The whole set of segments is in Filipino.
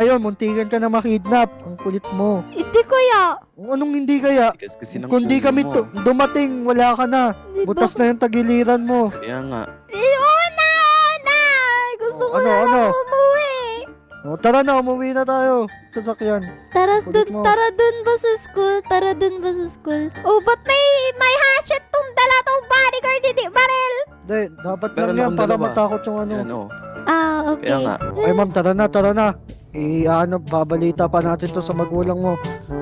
Ayun, muntikan ka na makidnap. Ang kulit mo. Hindi kaya. Anong hindi kaya? Kasi ng Kung di ulo kami mo. dumating, wala ka na. Butas na yung tagiliran mo. Kaya nga. Una! Gusto ko Ano, na ano? lang umuwi. O, tara na, umuwi na tayo. Sasakyan. Tara Kulit dun, mo. tara dun ba sa school? Tara dun ba sa school? Oh, ba't may hatchet tong dala tong bodyguard, hindi baril? Hindi, dapat Meron lang yan akong para dalawa. matakot yung ano. Yan, oh. Ah, okay. Kaya nga. Okay, ma'am, tara na, tara na. Babalita pa natin to sa magulang mo.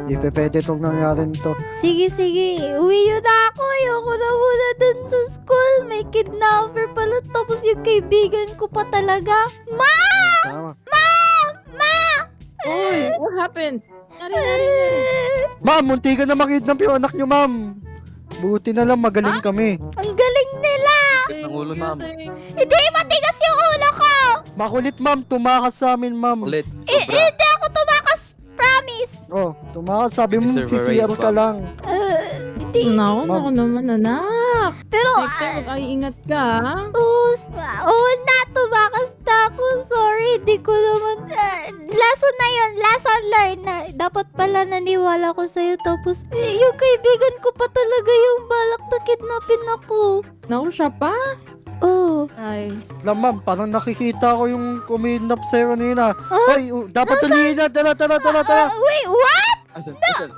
Di pa pwede itong nangyari nito. Sige, sige. Uwi yun na ako. Ayoko na muna dun sa school. May kidnapper pala. Tapos yung kaibigan ko pa talaga. Ma! Tama. Uy, what happened? Nari. Ma'am, munti ka na makidnap yung anak niyo, ma'am. Buti na lang magaling kami. Ang galing nila. Tigas ng ulo, ma'am. Hindi, matigas yung ulo ko. Makulit, ma'am. Tumakas sa amin, ma'am. Ulit. Eh, Sobra. hindi ako tumakas. Promise. Oh, tumakas. Sabi mo, Deserve a CCR raise, ka ma'am. lang. Hindi. Naku naman, anak. Pero, Take care, ingat ka, ha? oo na, tumakas na ako. Sorry, di ko naman. Lesson na yun, lesson learned na. Dapat pala naniwala ko sa'yo. Tapos, yung kaibigan ko pa talaga yung balak na kidnapin ako. Naku, siya pa? Oh. Ay. Lang, ma'am, parang nakikita ko yung kumidnap sa'yo kanina. Ah? Hoy, dapat tuloy na. Tara, tara, tara, tara. Wait, what? Asan? Asan?